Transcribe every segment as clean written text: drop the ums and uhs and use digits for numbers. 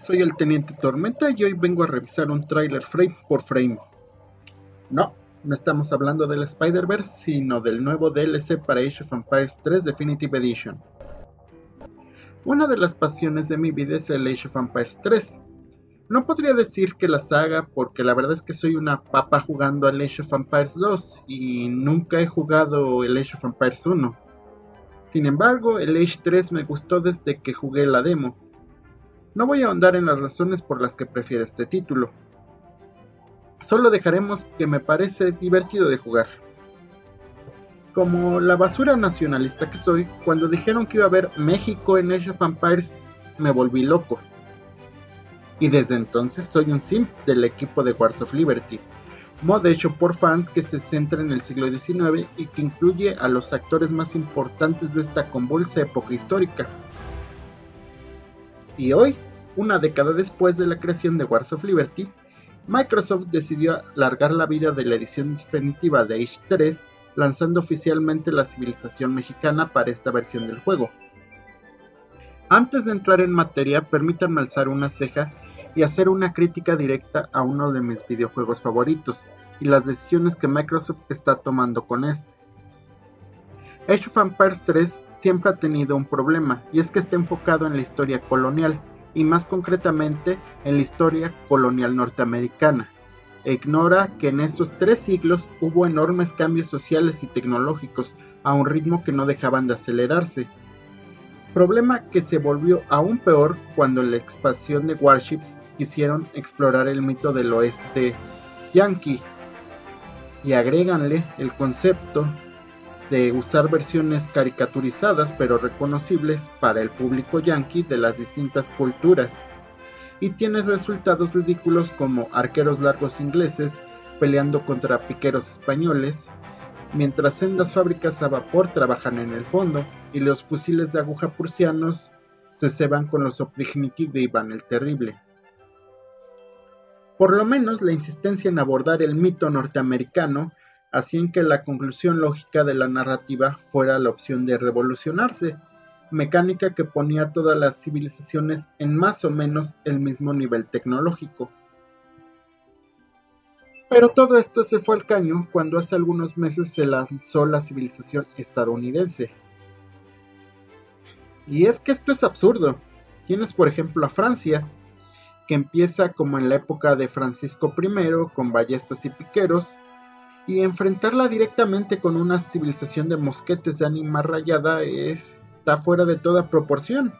soy el Teniente Tormenta y hoy vengo a revisar un tráiler frame por frame. No, no estamos hablando del Spider-Verse, sino del nuevo DLC para Age of Empires 3 Definitive Edition. Una de las pasiones de mi vida es el Age of Empires 3. No podría decir que la saga, porque la verdad es que soy una papa jugando al Age of Empires 2 y nunca he jugado el Age of Empires 1. Sin embargo, el Age 3 me gustó desde que jugué la demo. No voy a ahondar en las razones por las que prefiero este título. Solo dejaremos que me parece divertido de jugar. Como la basura nacionalista que soy, cuando dijeron que iba a haber México en Age of Empires, me volví loco. Y desde entonces soy un simp del equipo de Wars of Liberty, mod hecho por fans que se centra en el siglo XIX y que incluye a los actores más importantes de esta convulsa época histórica. Y hoy, una década después de la creación de Wars of Liberty, Microsoft decidió alargar la vida de la edición definitiva de Age 3, lanzando oficialmente la civilización mexicana para esta versión del juego. Antes de entrar en materia, permítanme alzar una ceja y hacer una crítica directa a uno de mis videojuegos favoritos, y las decisiones que Microsoft está tomando con este. Age of Empires 3 siempre ha tenido un problema, y es que está enfocado en la historia colonial, y más concretamente en la historia colonial norteamericana, e ignora que en esos 3 siglos hubo enormes cambios sociales y tecnológicos a un ritmo que no dejaban de acelerarse. Problema que se volvió aún peor cuando en la expansión de Warships quisieron explorar el mito del oeste yankee, y agréganle el concepto de usar versiones caricaturizadas pero reconocibles para el público yankee de las distintas culturas, y tienes resultados ridículos como arqueros largos ingleses peleando contra piqueros españoles, mientras sendas fábricas a vapor trabajan en el fondo y los fusiles de aguja prusianos se ceban con los Oprichniki de Iván el Terrible. Por lo menos la insistencia en abordar el mito norteamericano hacían que la conclusión lógica de la narrativa fuera la opción de revolucionarse, mecánica que ponía a todas las civilizaciones en más o menos el mismo nivel tecnológico. Pero todo esto se fue al caño cuando hace algunos meses se lanzó la civilización estadounidense. Y es que esto es absurdo. Tienes por ejemplo a Francia, que empieza como en la época de Francisco I con ballestas y piqueros, y enfrentarla directamente con una civilización de mosquetes de ánima rayada está fuera de toda proporción.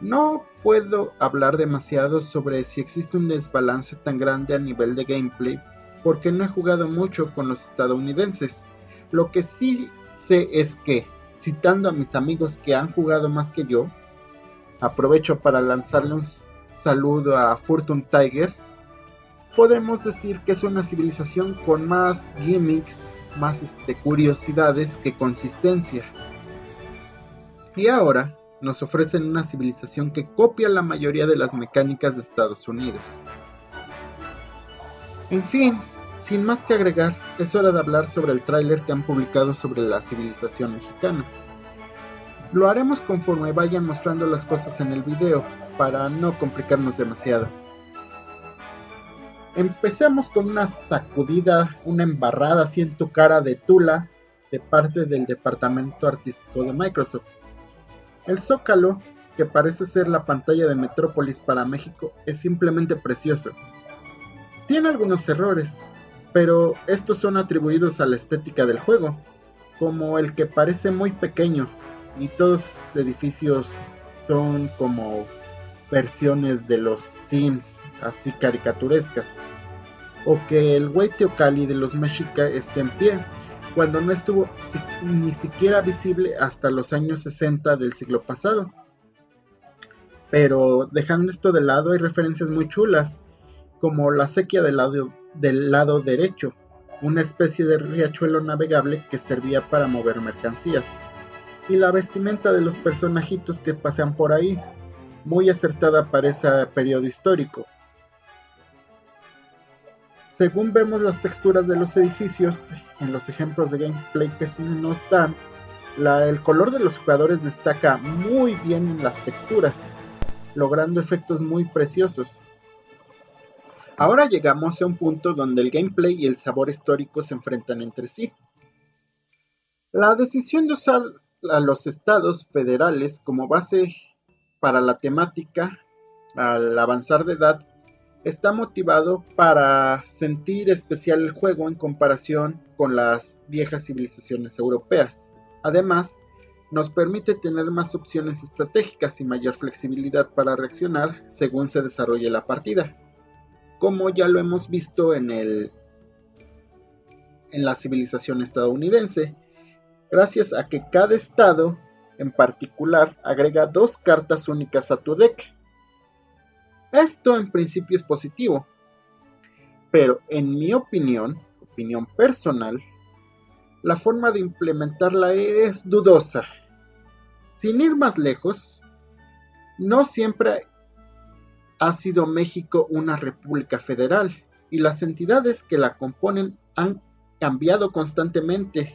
No puedo hablar demasiado sobre si existe un desbalance tan grande a nivel de gameplay, porque no he jugado mucho con los estadounidenses. Lo que sí sé es que, citando a mis amigos que han jugado más que yo, aprovecho para lanzarle un saludo a Fortune Tiger, podemos decir que es una civilización con más gimmicks, más curiosidades que consistencia. Y ahora nos ofrecen una civilización que copia la mayoría de las mecánicas de Estados Unidos. En fin, sin más que agregar, es hora de hablar sobre el tráiler que han publicado sobre la civilización mexicana. Lo haremos conforme vayan mostrando las cosas en el video, para no complicarnos demasiado. Empecemos con una sacudida, una embarrada así en tu cara de tula de parte del departamento artístico de Microsoft. El Zócalo, que parece ser la pantalla de Metrópolis para México, es simplemente precioso. Tiene algunos errores, pero estos son atribuidos a la estética del juego, como el que parece muy pequeño y todos sus edificios son como versiones de los Sims, así caricaturescas, o que el güey Teocalli de los Mexica esté en pie, cuando no estuvo ni siquiera visible hasta los años 60 del siglo pasado. Pero dejando esto de lado, hay referencias muy chulas, como la sequía del lado derecho, una especie de riachuelo navegable que servía para mover mercancías, y la vestimenta de los personajitos que pasean por ahí, muy acertada para ese periodo histórico. Según vemos las texturas de los edificios en los ejemplos de gameplay que se nos dan, el color de los jugadores destaca muy bien en las texturas, logrando efectos muy preciosos. Ahora llegamos a un punto donde el gameplay y el sabor histórico se enfrentan entre sí. La decisión de usar a los estados federales como base para la temática al avanzar de edad está motivado para sentir especial el juego en comparación con las viejas civilizaciones europeas. Además, nos permite tener más opciones estratégicas y mayor flexibilidad para reaccionar según se desarrolle la partida, como ya lo hemos visto en la civilización estadounidense, gracias a que cada estado en particular agrega 2 cartas únicas a tu deck. Esto en principio es positivo, pero en mi opinión personal, la forma de implementarla es dudosa. Sin ir más lejos, no siempre ha sido México una república federal, y las entidades que la componen han cambiado constantemente.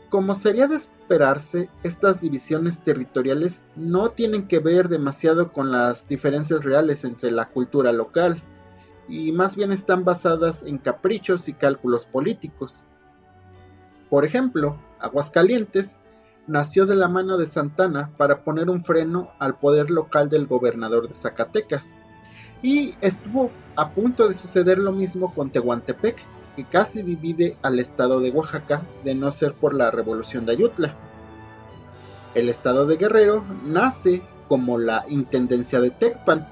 Como sería de esperarse, estas divisiones territoriales no tienen que ver demasiado con las diferencias reales entre la cultura local, y más bien están basadas en caprichos y cálculos políticos. Por ejemplo, Aguascalientes nació de la mano de Santana para poner un freno al poder local del gobernador de Zacatecas, y estuvo a punto de suceder lo mismo con Tehuantepec, que casi divide al estado de Oaxaca de no ser por la revolución de Ayutla. El estado de Guerrero nace como la Intendencia de Tecpan,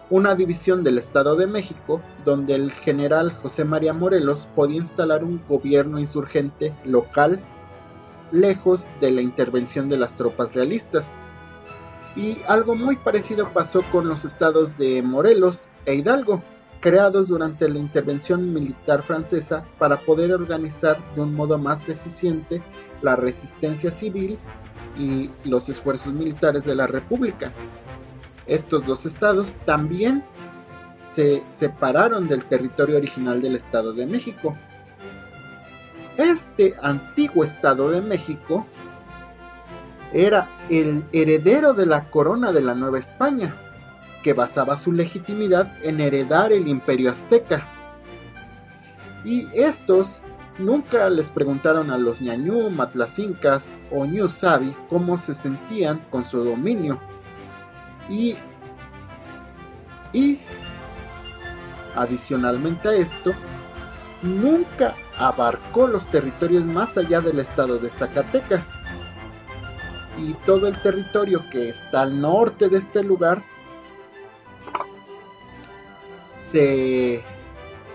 una división del Estado de México donde el general José María Morelos podía instalar un gobierno insurgente local lejos de la intervención de las tropas realistas. Y algo muy parecido pasó con los estados de Morelos e Hidalgo, creados durante la intervención militar francesa para poder organizar de un modo más eficiente la resistencia civil y los esfuerzos militares de la República. Estos 2 estados también se separaron del territorio original del Estado de México. Este antiguo Estado de México era el heredero de la corona de la Nueva España, que basaba su legitimidad en heredar el imperio azteca. Y estos nunca les preguntaron a los ñañú, matlacincas o ñusabi cómo se sentían con su dominio. Y adicionalmente a esto, nunca abarcó los territorios más allá del estado de Zacatecas. Y todo el territorio que está al norte de este lugar se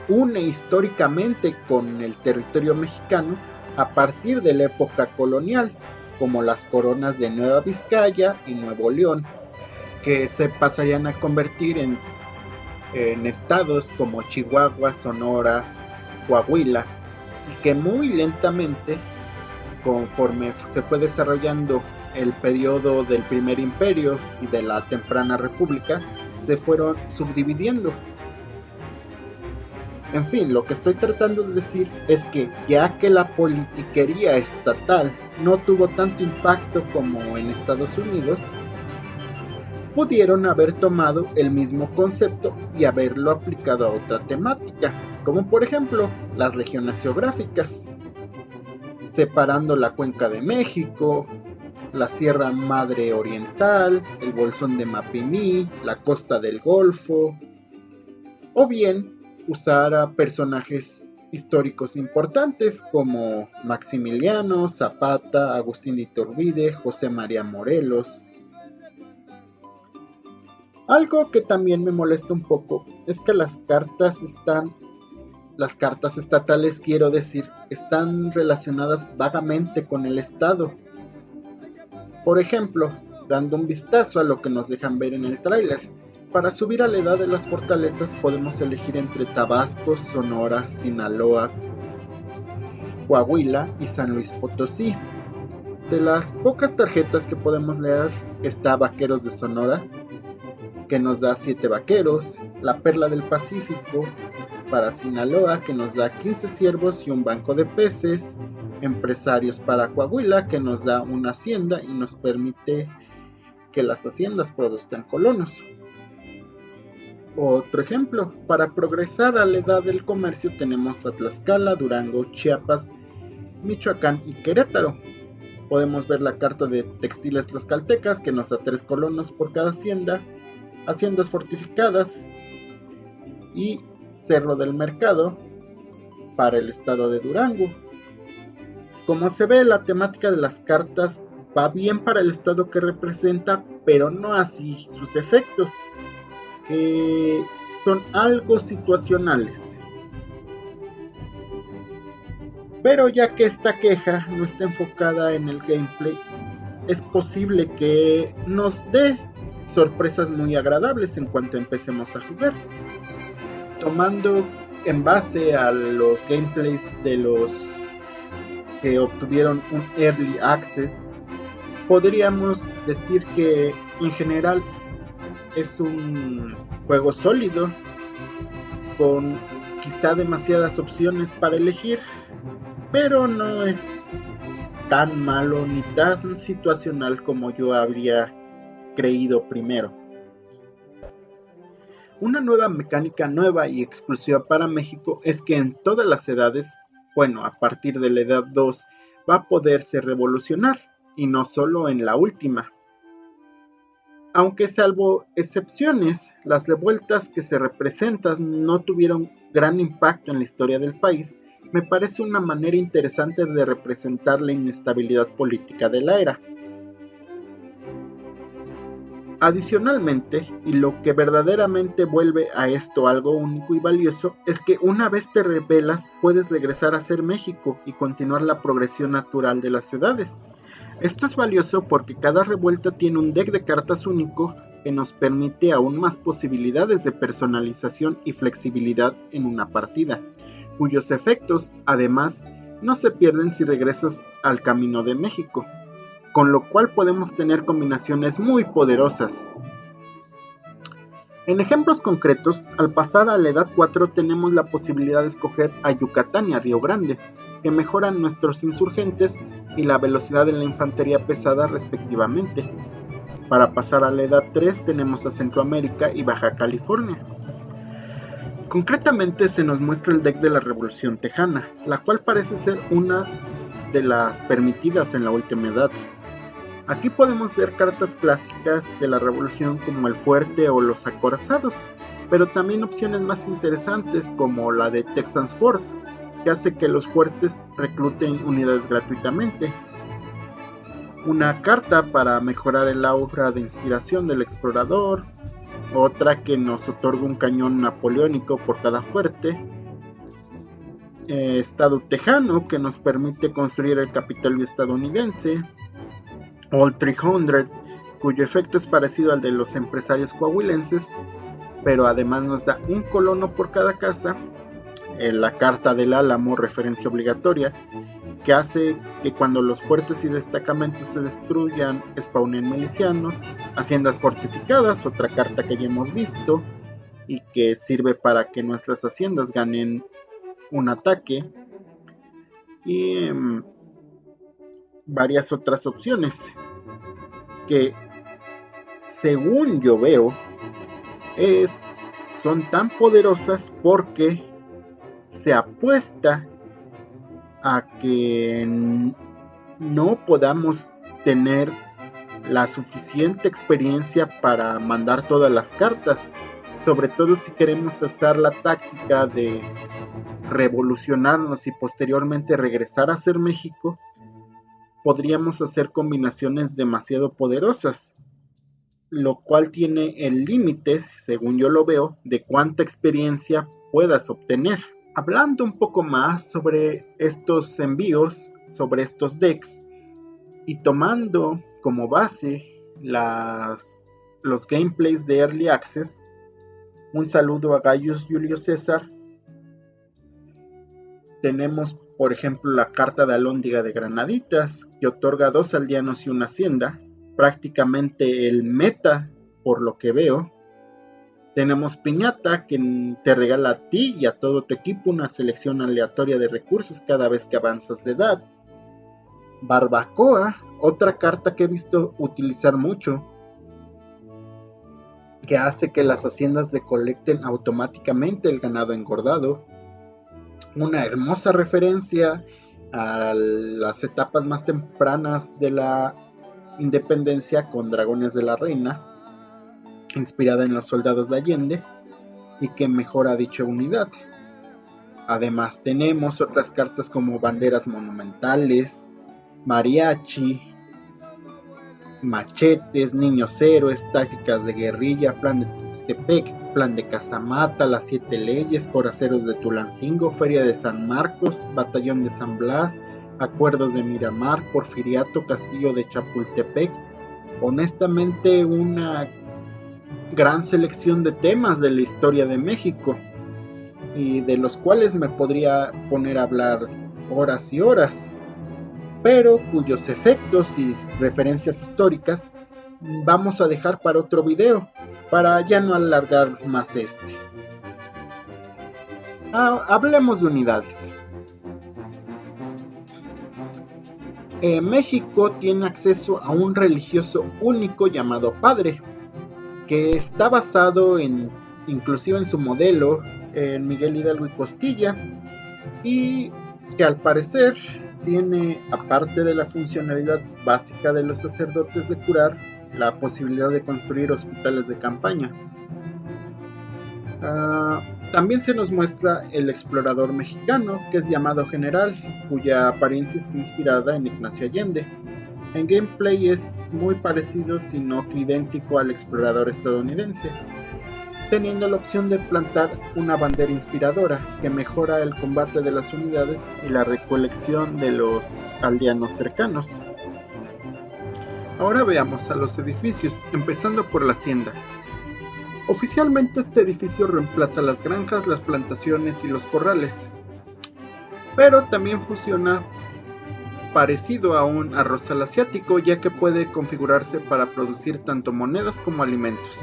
une históricamente con el territorio mexicano a partir de la época colonial, como las coronas de Nueva Vizcaya y Nuevo León, que se pasarían a convertir en estados como Chihuahua, Sonora, Coahuila, y que muy lentamente, conforme se fue desarrollando el periodo del Primer Imperio y de la temprana República, se fueron subdividiendo. En fin, lo que estoy tratando de decir es que ya que la politiquería estatal no tuvo tanto impacto como en Estados Unidos, pudieron haber tomado el mismo concepto y haberlo aplicado a otra temática, como por ejemplo las regiones geográficas, separando la Cuenca de México, la Sierra Madre Oriental, el Bolsón de Mapimí, la Costa del Golfo, o bien usar a personajes históricos importantes como Maximiliano, Zapata, Agustín de Iturbide, José María Morelos. Algo que también me molesta un poco es que las cartas estatales, quiero decir, están relacionadas vagamente con el estado. Por ejemplo, dando un vistazo a lo que nos dejan ver en el tráiler, para subir a la edad de las fortalezas podemos elegir entre Tabasco, Sonora, Sinaloa, Coahuila y San Luis Potosí. De las pocas tarjetas que podemos leer está Vaqueros de Sonora, que nos da 7 vaqueros, la Perla del Pacífico para Sinaloa, que nos da 15 ciervos y un banco de peces, Empresarios para Coahuila, que nos da una hacienda y nos permite que las haciendas produzcan colonos. Otro ejemplo, para progresar a la edad del comercio tenemos a Tlaxcala, Durango, Chiapas, Michoacán y Querétaro. Podemos ver la carta de textiles tlaxcaltecas que nos da 3 colonos por cada hacienda, haciendas fortificadas y Cerro del Mercado para el estado de Durango. Como se ve, la temática de las cartas va bien para el estado que representa, pero no así sus efectos, que son algo situacionales. Pero ya que esta queja no está enfocada en el gameplay, es posible que nos dé sorpresas muy agradables en cuanto empecemos a jugar. Tomando en base a los gameplays de los que obtuvieron un Early Access, podríamos decir que en general es un juego sólido, con quizá demasiadas opciones para elegir, pero no es tan malo ni tan situacional como yo habría creído primero. Una nueva mecánica nueva y exclusiva para México es que en todas las edades, bueno, a partir de la edad 2, va a poderse revolucionar, y no solo en la última. Aunque salvo excepciones, las revueltas que se representan no tuvieron gran impacto en la historia del país, me parece una manera interesante de representar la inestabilidad política de la era. Adicionalmente, y lo que verdaderamente vuelve a esto algo único y valioso, es que una vez te rebelas puedes regresar a ser México y continuar la progresión natural de las edades. Esto es valioso porque cada revuelta tiene un deck de cartas único que nos permite aún más posibilidades de personalización y flexibilidad en una partida, cuyos efectos, además, no se pierden si regresas al camino de México, con lo cual podemos tener combinaciones muy poderosas. En ejemplos concretos, al pasar a la edad 4 tenemos la posibilidad de escoger a Yucatán y a Río Grande, que mejoran nuestros insurgentes y la velocidad de la infantería pesada respectivamente. Para pasar a la edad 3 tenemos a Centroamérica y Baja California. Concretamente se nos muestra el deck de la Revolución Tejana, la cual parece ser una de las permitidas en la última edad. Aquí podemos ver cartas clásicas de la Revolución como el Fuerte o los Acorazados, pero también opciones más interesantes como la de Texas Force, que hace que los fuertes recluten unidades gratuitamente. Una carta para mejorar el aura de inspiración del explorador, otra que nos otorga un cañón napoleónico por cada fuerte, Estado Tejano, que nos permite construir el Capitolio estadounidense, All 300, cuyo efecto es parecido al de los empresarios coahuilenses, pero además nos da un colono por cada casa, la Carta del Álamo, referencia obligatoria, que hace que cuando los fuertes y destacamentos se destruyan, spawnen milicianos, haciendas fortificadas, otra carta que ya hemos visto, y que sirve para que nuestras haciendas ganen un ataque, y varias otras opciones, que según yo veo, son tan poderosas porque se apuesta a que no podamos tener la suficiente experiencia para mandar todas las cartas, sobre todo si queremos hacer la táctica de revolucionarnos y posteriormente regresar a ser México. Podríamos hacer combinaciones demasiado poderosas, lo cual tiene el límite, según yo lo veo, de cuánta experiencia puedas obtener. Hablando un poco más sobre estos envíos, sobre estos decks, y tomando como base los gameplays de Early Access, un saludo a Gaius Julio César. Tenemos, por ejemplo, la carta de Alhóndiga de Granaditas, que otorga 2 aldeanos y una hacienda, prácticamente el meta por lo que veo. Tenemos Piñata, que te regala a ti y a todo tu equipo una selección aleatoria de recursos cada vez que avanzas de edad. Barbacoa, otra carta que he visto utilizar mucho, que hace que las haciendas le colecten automáticamente el ganado engordado. Una hermosa referencia a las etapas más tempranas de la independencia con Dragones de la Reina, inspirada en los soldados de Allende, y que mejora dicha unidad. Además tenemos otras cartas como banderas monumentales, mariachi, machetes, niños héroes, tácticas de guerrilla, plan de Tuxtepec, plan de Casamata, las 7 leyes, coraceros de Tulancingo, feria de San Marcos, batallón de San Blas, acuerdos de Miramar, porfiriato, castillo de Chapultepec. Honestamente, una gran selección de temas de la historia de México, y de los cuales me podría poner a hablar horas y horas, pero cuyos efectos y referencias históricas vamos a dejar para otro video, para ya no alargar más este. Hablemos de unidades. México tiene acceso a un religioso único llamado Padre, que está basado inclusive en su modelo, en Miguel Hidalgo y Costilla, y que al parecer tiene, aparte de la funcionalidad básica de los sacerdotes de curar, la posibilidad de construir hospitales de campaña. También se nos muestra el explorador mexicano, que es llamado General, cuya apariencia está inspirada en Ignacio Allende. En gameplay es muy parecido, si no que idéntico, al explorador estadounidense, teniendo la opción de plantar una bandera inspiradora que mejora el combate de las unidades y la recolección de los aldeanos cercanos. Ahora veamos a los edificios, empezando por la hacienda. Oficialmente este edificio reemplaza las granjas, las plantaciones y los corrales, pero también funciona parecido a un arrozal asiático, ya que puede configurarse para producir tanto monedas como alimentos,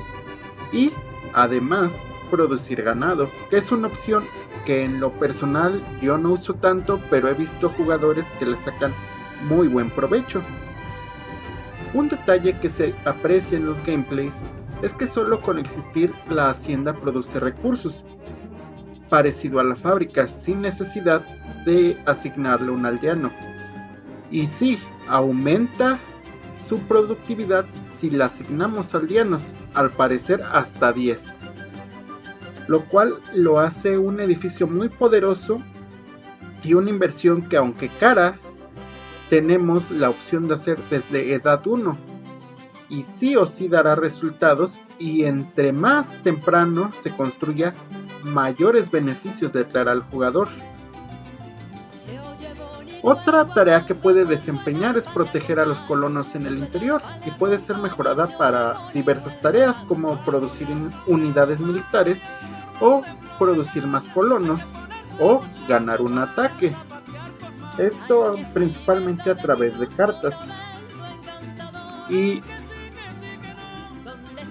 y además producir ganado, que es una opción que en lo personal yo no uso tanto, pero he visto jugadores que le sacan muy buen provecho. Un detalle que se aprecia en los gameplays es que solo con existir la hacienda produce recursos, parecido a la fábrica, sin necesidad de asignarle un aldeano. Y sí, aumenta su productividad si la asignamos aldeanos, al parecer hasta 10, lo cual lo hace un edificio muy poderoso y una inversión que, aunque cara, tenemos la opción de hacer desde edad 1, y sí o sí dará resultados, y entre más temprano se construya, mayores beneficios le traerá al jugador. Otra tarea que puede desempeñar es proteger a los colonos en el interior, y puede ser mejorada para diversas tareas como producir unidades militares, o producir más colonos, o ganar un ataque. Esto principalmente a través de cartas. Y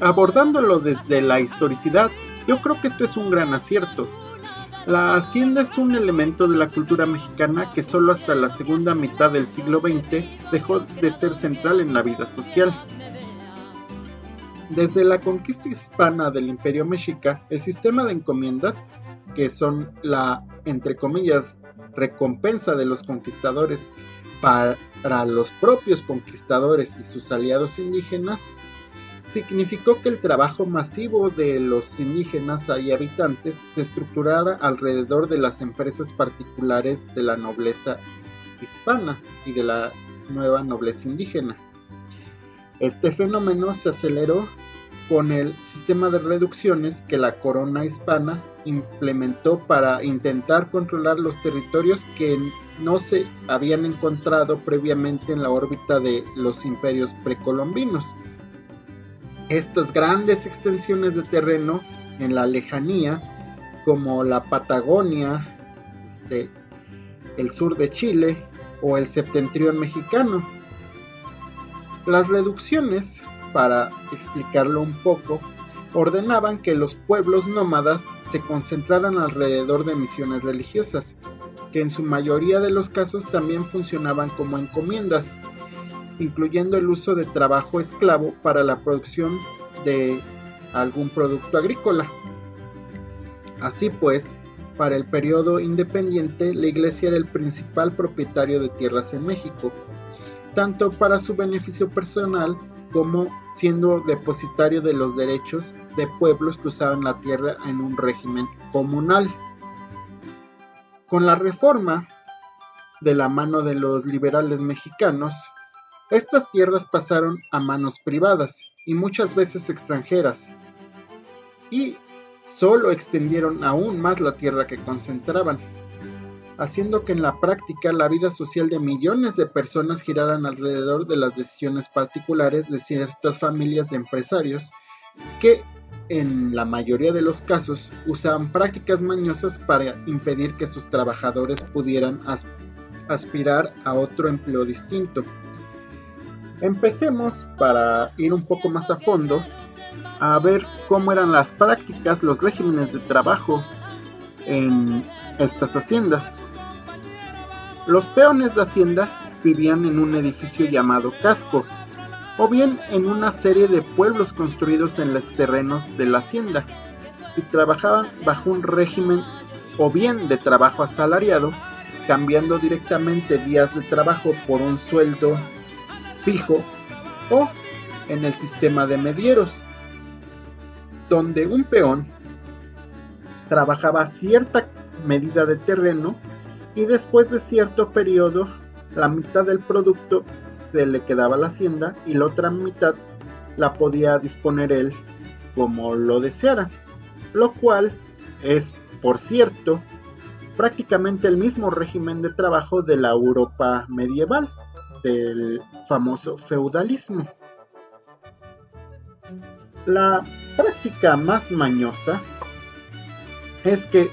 abordándolo desde la historicidad, yo creo que esto es un gran acierto. La hacienda es un elemento de la cultura mexicana que solo hasta la segunda mitad del siglo XX dejó de ser central en la vida social. Desde la conquista hispana del Imperio Mexica, el sistema de encomiendas, que son la, entre comillas, recompensa de los conquistadores para los propios conquistadores y sus aliados indígenas, significó que el trabajo masivo de los indígenas y habitantes se estructurara alrededor de las empresas particulares de la nobleza hispana y de la nueva nobleza indígena. Este fenómeno se aceleró con el sistema de reducciones que la corona hispana implementó para intentar controlar los territorios que no se habían encontrado previamente en la órbita de los imperios precolombinos. Estas grandes extensiones de terreno en la lejanía, como la Patagonia, el sur de Chile o el septentrión mexicano. Las reducciones, para explicarlo un poco, ordenaban que los pueblos nómadas se concentraran alrededor de misiones religiosas, que en su mayoría de los casos también funcionaban como encomiendas, incluyendo el uso de trabajo esclavo para la producción de algún producto agrícola. Así pues, para el periodo independiente, la Iglesia era el principal propietario de tierras en México, tanto para su beneficio personal como siendo depositario de los derechos de pueblos que usaban la tierra en un régimen comunal. Con la reforma, de la mano de los liberales mexicanos, estas tierras pasaron a manos privadas y muchas veces extranjeras, y solo extendieron aún más la tierra que concentraban, haciendo que en la práctica la vida social de millones de personas giraran alrededor de las decisiones particulares de ciertas familias de empresarios que en la mayoría de los casos usaban prácticas mañosas para impedir que sus trabajadores pudieran aspirar a otro empleo distinto. Empecemos, para ir un poco más a fondo, a ver cómo eran las prácticas, los regímenes de trabajo en estas haciendas. Los peones de hacienda vivían en un edificio llamado casco, o bien en una serie de pueblos construidos en los terrenos de la hacienda, y trabajaban bajo un régimen o bien de trabajo asalariado, cambiando directamente días de trabajo por un sueldo fijo, o en el sistema de medieros, donde un peón trabajaba cierta medida de terreno y después de cierto periodo la mitad del producto se le quedaba a la hacienda y la otra mitad la podía disponer él como lo deseara, lo cual es, por cierto, prácticamente el mismo régimen de trabajo de la Europa medieval, del famoso feudalismo. La práctica más mañosa es que,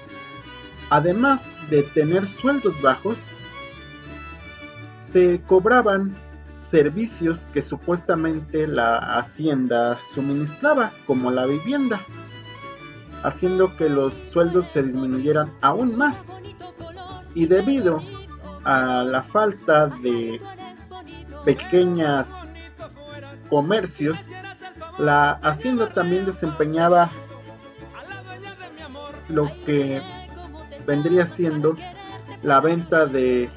además de tener sueldos bajos, se cobraban servicios que supuestamente la hacienda suministraba, como la vivienda, haciendo que los sueldos se disminuyeran aún más. Y debido a la falta de pequeños comercios, la hacienda también desempeñaba lo que vendría siendo la venta de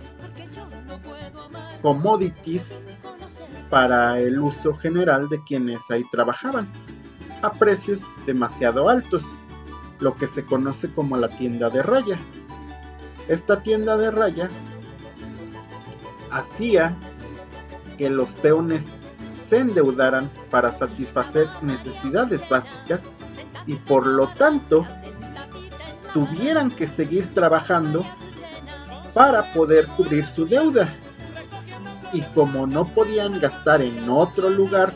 commodities para el uso general de quienes ahí trabajaban, a precios demasiado altos, lo que se conoce como la tienda de raya. Esta tienda de raya hacía que los peones se endeudaran para satisfacer necesidades básicas y por lo tanto tuvieran que seguir trabajando para poder cubrir su deuda. Y como no podían gastar en otro lugar,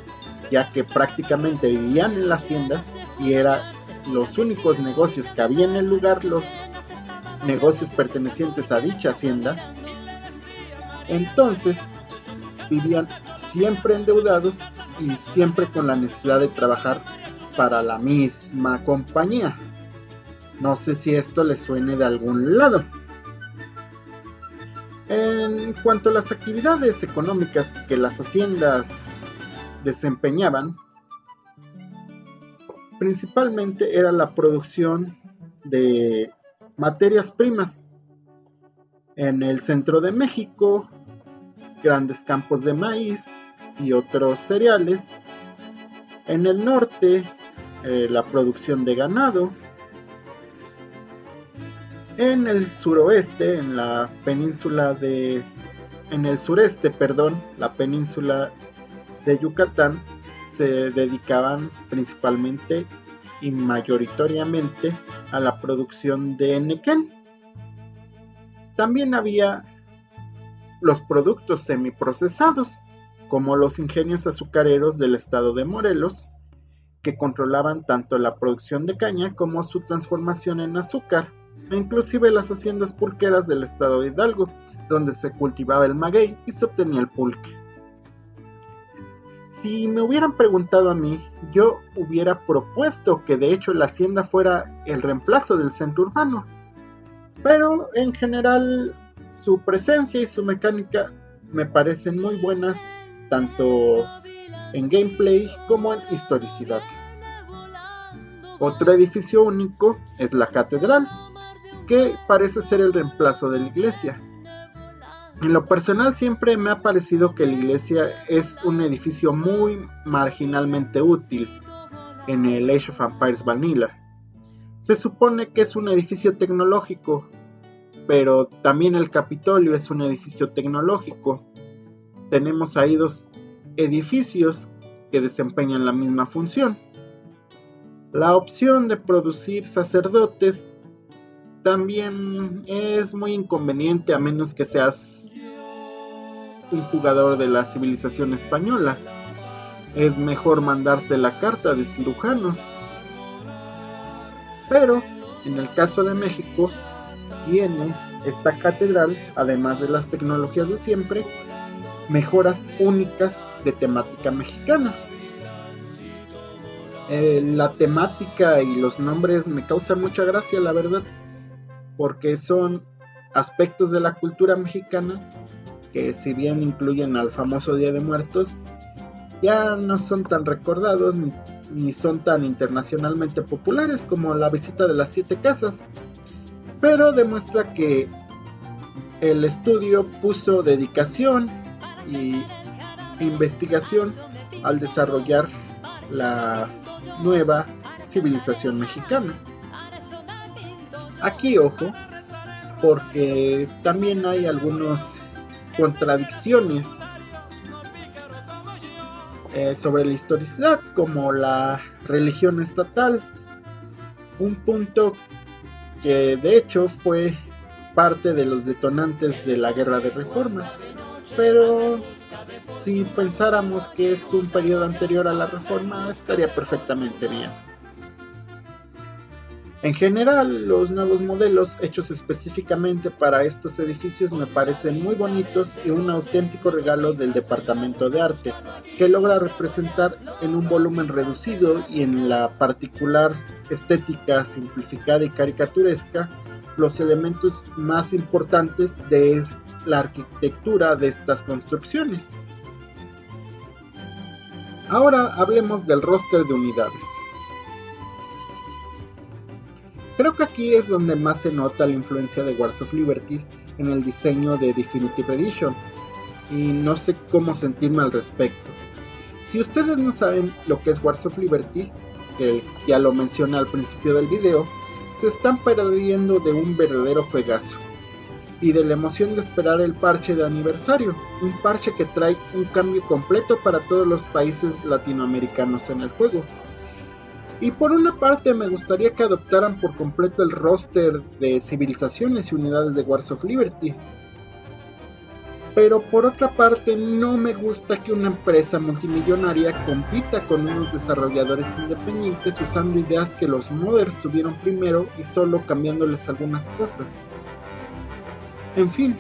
ya que prácticamente vivían en la hacienda y eran los únicos negocios que había en el lugar, los negocios pertenecientes a dicha hacienda, entonces vivían siempre endeudados y siempre con la necesidad de trabajar para la misma compañía. No sé si esto les suene de algún lado. En cuanto a las actividades económicas que las haciendas desempeñaban, principalmente era la producción de materias primas. En el centro de México, grandes campos de maíz y otros cereales. En el norte, la producción de ganado. En el suroeste, la península de Yucatán, se dedicaban principalmente y mayoritariamente a la producción de henequén. También había los productos semiprocesados, como los ingenios azucareros del estado de Morelos, que controlaban tanto la producción de caña como su transformación en azúcar, e inclusive las haciendas pulqueras del estado de Hidalgo, donde se cultivaba el maguey y se obtenía el pulque. Si me hubieran preguntado a mí, yo hubiera propuesto que de hecho la hacienda fuera el reemplazo del centro urbano, pero en general su presencia y su mecánica me parecen muy buenas, tanto en gameplay como en historicidad. Otro edificio único es la catedral, que parece ser el reemplazo de la iglesia. En lo personal siempre me ha parecido que la iglesia es un edificio muy marginalmente útil en el Age of Empires Vanilla. Se supone que es un edificio tecnológico, pero también el Capitolio es un edificio tecnológico. Tenemos ahí dos edificios que desempeñan la misma función. La opción de producir sacerdotes también es muy inconveniente a menos que seas un jugador de la civilización española. Es mejor mandarte la carta de cirujanos. Pero en el caso de México tiene esta catedral, además de las tecnologías de siempre, mejoras únicas de temática mexicana. La temática y los nombres me causan mucha gracia, la verdad, porque son aspectos de la cultura mexicana que, si bien incluyen al famoso Día de Muertos, ya no son tan recordados ni son tan internacionalmente populares como la visita de las 7 casas, pero demuestra que el estudio puso dedicación y investigación al desarrollar la nueva civilización mexicana. Aquí ojo, porque también hay algunas contradicciones sobre la historicidad, como la religión estatal, un punto que de hecho fue parte de los detonantes de la Guerra de Reforma. Pero si pensáramos que es un periodo anterior a la Reforma, estaría perfectamente bien. En general, los nuevos modelos hechos específicamente para estos edificios me parecen muy bonitos y un auténtico regalo del departamento de arte, que logra representar en un volumen reducido y en la particular estética simplificada y caricaturesca los elementos más importantes de la arquitectura de estas construcciones. Ahora hablemos del roster de unidades. Creo que aquí es donde más se nota la influencia de Wars of Liberty en el diseño de Definitive Edition, y no sé cómo sentirme al respecto. Si ustedes no saben lo que es Wars of Liberty, que ya lo mencioné al principio del video, se están perdiendo de un verdadero juegazo y de la emoción de esperar el parche de aniversario, un parche que trae un cambio completo para todos los países latinoamericanos en el juego. Y por una parte me gustaría que adoptaran por completo el roster de civilizaciones y unidades de Wars of Liberty, pero por otra parte no me gusta que una empresa multimillonaria compita con unos desarrolladores independientes usando ideas que los modders tuvieron primero y solo cambiándoles algunas cosas. En fin,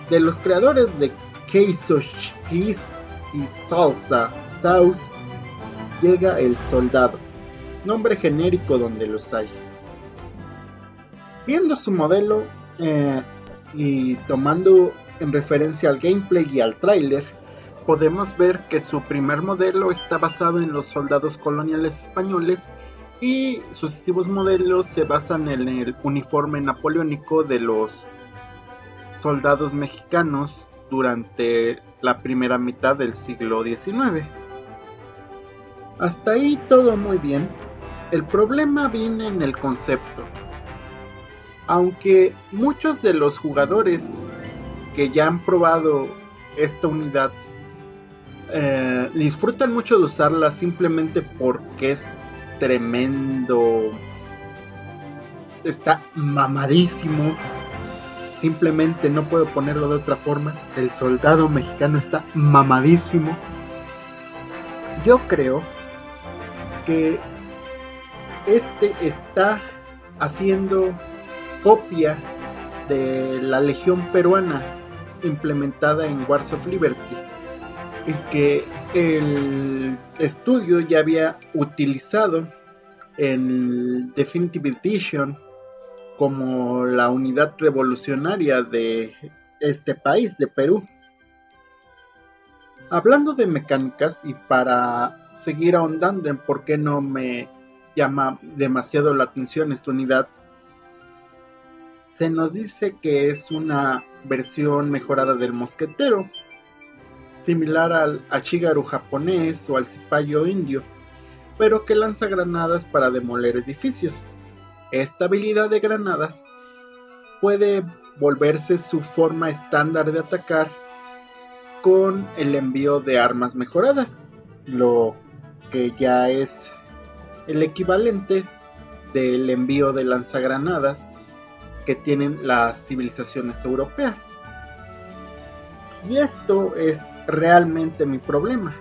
de los creadores de Queso, Cheese y Salsa Sauce llega el Soldado, nombre genérico donde los hay. Viendo su modelo y tomando en referencia al gameplay y al tráiler, podemos ver que su primer modelo está basado en los soldados coloniales españoles y sucesivos modelos se basan en el uniforme napoleónico de los soldados mexicanos durante la primera mitad del siglo XIX. Hasta ahí todo muy bien. El problema viene en el concepto. Aunque muchos de los jugadores que ya han probado esta unidad disfrutan mucho de usarla simplemente porque es tremendo, está mamadísimo, simplemente no puedo ponerlo de otra forma, el soldado mexicano está mamadísimo. Yo creo que este está haciendo copia de la Legión Peruana implementada en Wars of Liberty, y que el estudio ya había utilizado en Definitive Edition como la unidad revolucionaria de este país, de Perú. Hablando de mecánicas, y para seguir ahondando en por qué no me llama demasiado la atención esta unidad, se nos dice que es una versión mejorada del mosquetero, similar al Achigaru japonés o al cipayo indio, pero que lanza granadas para demoler edificios. Esta habilidad de granadas puede volverse su forma estándar de atacar con el envío de armas mejoradas, lo que ya es el equivalente del envío de lanzagranadas que tienen las civilizaciones europeas. Y esto es realmente mi problema.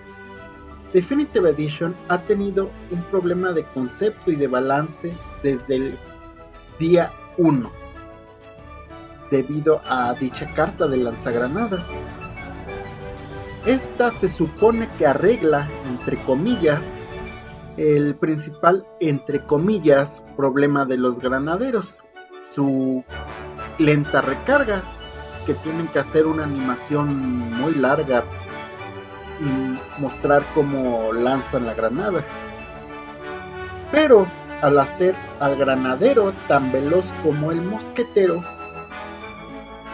Definitive Edition ha tenido un problema de concepto y de balance desde el día 1, debido a dicha carta de lanzagranadas. Esta se supone que arregla, entre comillas, el principal, entre comillas, problema de los granaderos, su lenta recarga, que tienen que hacer una animación muy larga y mostrar cómo lanzan la granada. Pero al hacer al granadero tan veloz como el mosquetero,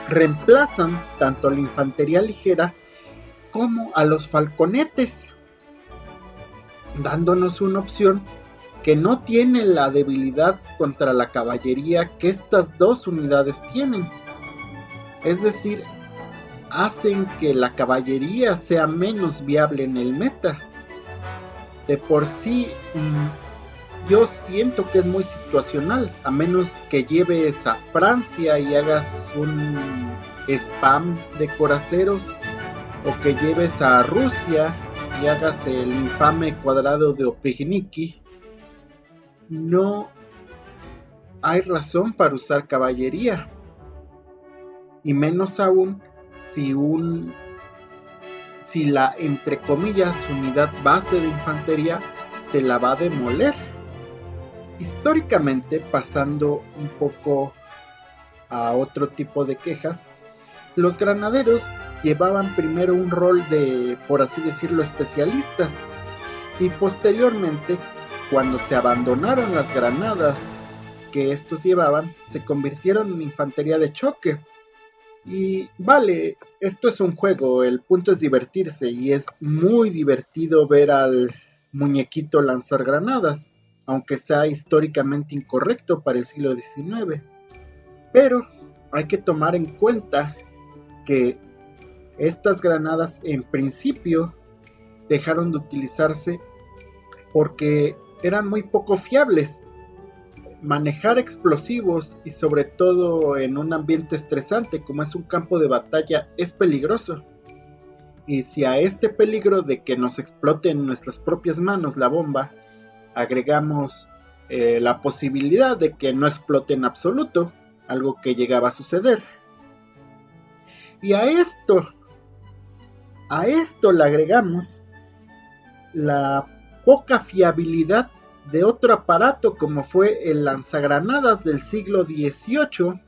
reemplazan tanto a la infantería ligera como a los falconetes, dándonos una opción que no tiene la debilidad contra la caballería que estas dos unidades tienen. Es decir, hacen que la caballería sea menos viable en el meta. De por sí, yo siento que es muy situacional, a menos que lleves a Francia y hagas un spam de coraceros, o que lleves a Rusia y hagas el infame cuadrado de Oprijniki. No hay razón para usar caballería, y menos aún si la, entre comillas, unidad base de infantería te la va a demoler. Históricamente, pasando un poco a otro tipo de quejas, los granaderos llevaban primero un rol de, por así decirlo, especialistas, y posteriormente, cuando se abandonaron las granadas que estos llevaban, se convirtieron en infantería de choque. Y vale, esto es un juego, el punto es divertirse, y es muy divertido ver al muñequito lanzar granadas, aunque sea históricamente incorrecto para el siglo XIX. Pero hay que tomar en cuenta que estas granadas en principio dejaron de utilizarse porque eran muy poco fiables. Manejar explosivos, y sobre todo en un ambiente estresante como es un campo de batalla, es peligroso. Y si a este peligro de que nos explote en nuestras propias manos la bomba, agregamos la posibilidad de que no explote en absoluto, algo que llegaba a suceder. Y a esto le agregamos la poca fiabilidad de otro aparato como fue el lanzagranadas del siglo XVIII,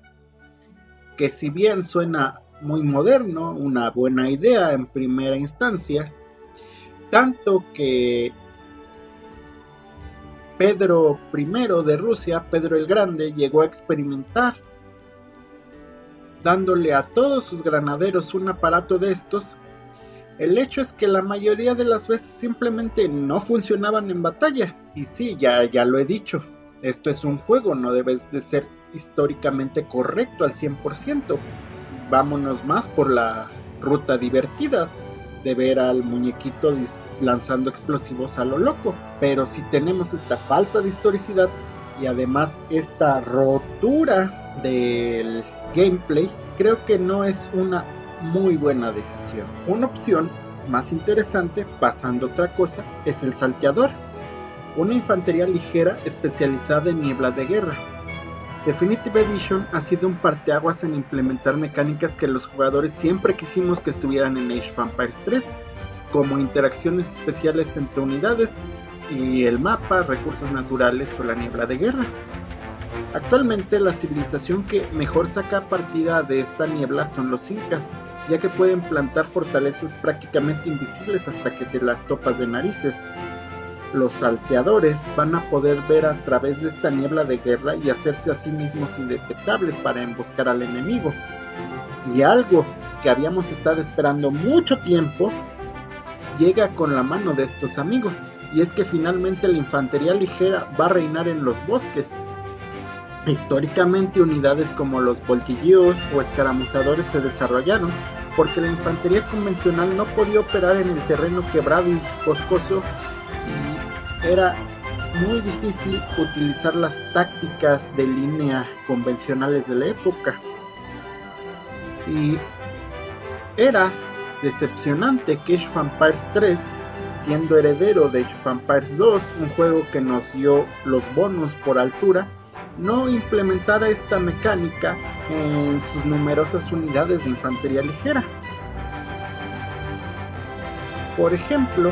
que si bien suena muy moderno, una buena idea en primera instancia, tanto que Pedro I de Rusia, Pedro el Grande, llegó a experimentar, dándole a todos sus granaderos un aparato de estos. El hecho es que la mayoría de las veces simplemente no funcionaban en batalla. Y sí, ya lo he dicho, esto es un juego, no debes de ser históricamente correcto al 100%. Vámonos más por la ruta divertida de ver al muñequito lanzando explosivos a lo loco. Pero si tenemos esta falta de historicidad y además esta rotura del gameplay, creo que no es una muy buena decisión. Una opción más interesante, pasando a otra cosa, es el salteador, una infantería ligera especializada en niebla de guerra. Definitive Edition ha sido un parteaguas en implementar mecánicas que los jugadores siempre quisimos que estuvieran en Age of Empires 3, como interacciones especiales entre unidades y el mapa, recursos naturales o la niebla de guerra. Actualmente la civilización que mejor saca partida de esta niebla son los incas, ya que pueden plantar fortalezas prácticamente invisibles hasta que te las topas de narices. los salteadores van a poder ver a través de esta niebla de guerra y hacerse a sí mismos indetectables para emboscar al enemigo. Y algo que habíamos estado esperando mucho tiempo llega con la mano de estos amigos, y es que finalmente la infantería ligera va a reinar en los bosques. Históricamente unidades como los voltigueos o escaramuzadores se desarrollaron porque la infantería convencional no podía operar en el terreno quebrado y boscoso, y era muy difícil utilizar las tácticas de línea convencionales de la época. Y era decepcionante que Age of Empires 3, siendo heredero de Age of Empires 2, un juego que nos dio los bonus por altura, no implementara esta mecánica en sus numerosas unidades de infantería ligera. Por ejemplo,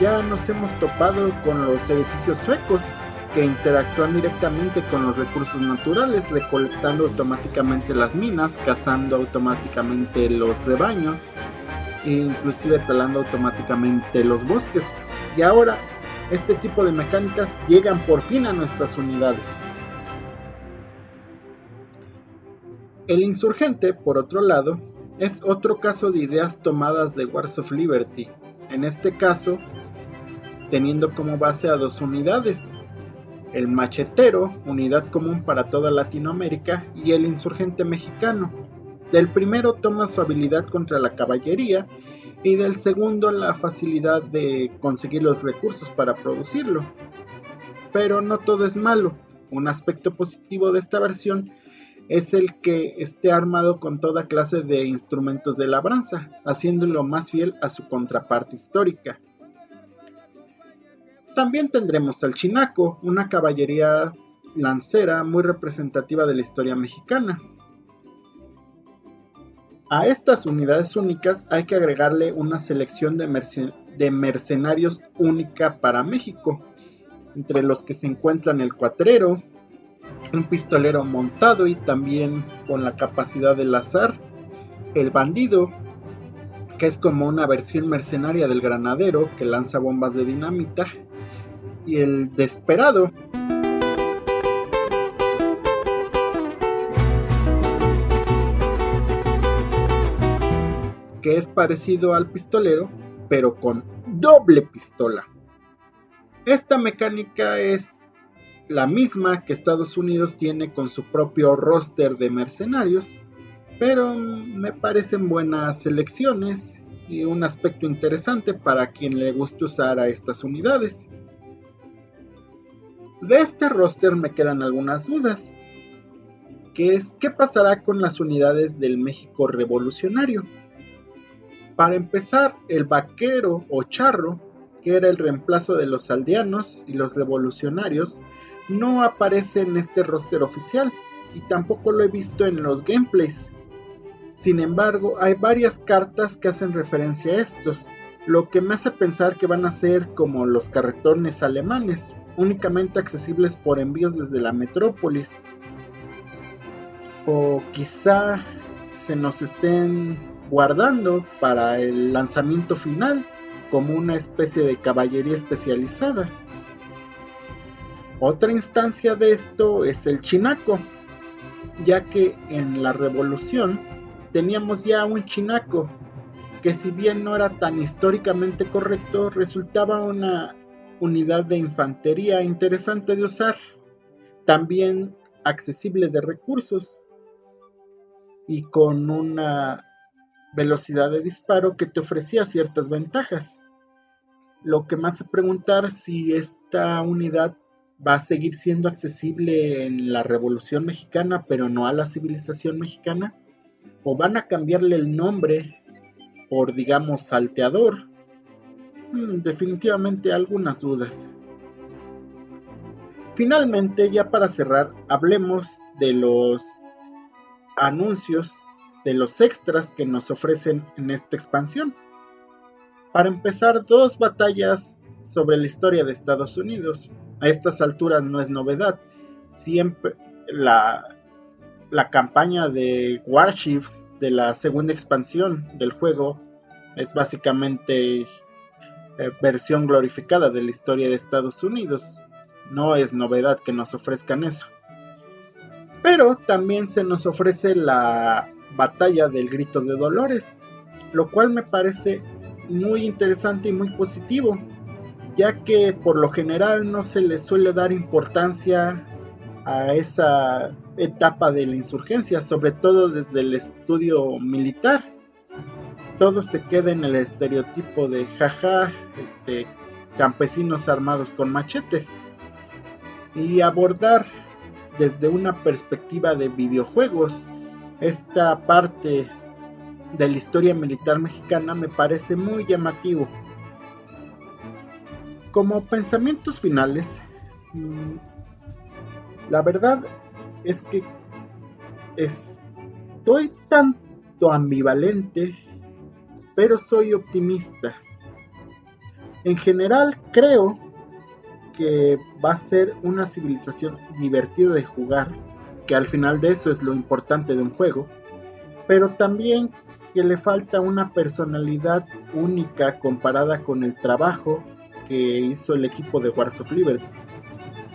ya nos hemos topado con los edificios suecos, que interactúan directamente con los recursos naturales, recolectando automáticamente las minas, cazando automáticamente los rebaños, e inclusive talando automáticamente los bosques. Y ahora este tipo de mecánicas llegan por fin a nuestras unidades. El insurgente, por otro lado, es otro caso de ideas tomadas de Wars of Liberty, en este caso teniendo como base a dos unidades: el machetero, unidad común para toda Latinoamérica, y el insurgente mexicano. Del primero toma su habilidad contra la caballería, y del segundo la facilidad de conseguir los recursos para producirlo. Pero no todo es malo. Un aspecto positivo de esta versión es el que esté armado con toda clase de instrumentos de labranza, haciéndolo más fiel a su contraparte histórica. También tendremos al chinaco, una caballería lancera muy representativa de la historia mexicana. A estas unidades únicas hay que agregarle una selección de mercenarios única para México, entre los que se encuentran el cuatrero, un pistolero montado y también con la capacidad de lazar, el bandido, que es como una versión mercenaria del granadero que lanza bombas de dinamita, y el desesperado, que es parecido al pistolero pero con doble pistola. Esta mecánica es la misma que Estados Unidos tiene con su propio roster de mercenarios, pero me parecen buenas selecciones y un aspecto interesante para quien le guste usar a estas unidades. De este roster me quedan algunas dudas, que es ¿qué pasará con las unidades del México revolucionario? Para empezar, el vaquero o charro, que era el reemplazo de los aldeanos y los revolucionarios, no aparece en este roster oficial y tampoco lo he visto en los gameplays. Sin embargo, hay varias cartas que hacen referencia a estos, lo que me hace pensar que van a ser como los carretones alemanes, únicamente accesibles por envíos desde la metrópolis. O quizá se nos estén guardando para el lanzamiento final como una especie de caballería especializada. Otra instancia de esto es el chinaco, ya que en la revolución teníamos ya un chinaco que, si bien no era tan históricamente correcto, resultaba una unidad de infantería interesante de usar, también accesible de recursos y con una velocidad de disparo que te ofrecía ciertas ventajas, lo que me hace preguntar si esta unidad va a seguir siendo accesible en la Revolución Mexicana pero no a la civilización mexicana, o van a cambiarle el nombre por, digamos, salteador. Definitivamente algunas dudas. Finalmente, ya para cerrar, hablemos de los anuncios, de los extras que nos ofrecen en esta expansión. Para empezar, 2 batallas sobre la historia de Estados Unidos. A estas alturas no es novedad. Siempre la campaña de Warships de la segunda expansión del juego es básicamente versión glorificada de la historia de Estados Unidos. No es novedad que nos ofrezcan eso. Pero también se nos ofrece la batalla del Grito de Dolores, lo cual me parece muy interesante y muy positivo, ya que por lo general no se le suele dar importancia a esa etapa de la insurgencia, sobre todo desde el estudio militar. Todo se queda en el estereotipo de jaja, campesinos armados con machetes, y abordar desde una perspectiva de videojuegos esta parte de la historia militar mexicana me parece muy llamativo. Como pensamientos finales, la verdad es que estoy tanto ambivalente, pero soy optimista. En general creo que va a ser una civilización divertida de jugar, que al final de eso es lo importante de un juego, pero también que le falta una personalidad única comparada con el trabajo que hizo el equipo de Wars of Liberty,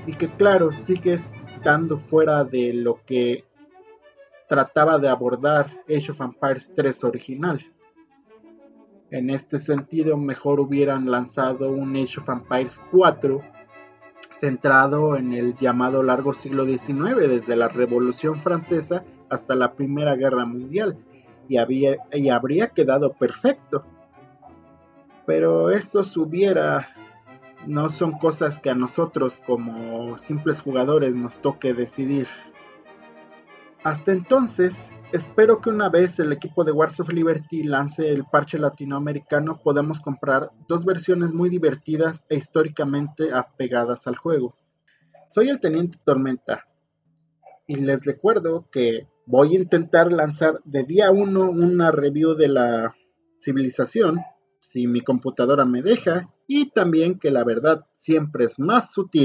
y que claro, sigue estando fuera de lo que trataba de abordar Age of Empires 3 original. En este sentido, mejor hubieran lanzado un Age of Empires 4 centrado en el llamado largo siglo XIX, desde la Revolución Francesa hasta la Primera Guerra Mundial, y habría quedado perfecto. Pero esos no son cosas que a nosotros como simples jugadores nos toque decidir. Hasta entonces, espero que una vez el equipo de Wars of Liberty lance el parche latinoamericano podamos comprar dos versiones muy divertidas e históricamente apegadas al juego. Soy el Teniente Tormenta y les recuerdo que voy a intentar lanzar de día 1 una review de la civilización, si mi computadora me deja, y también que la verdad siempre es más sutil.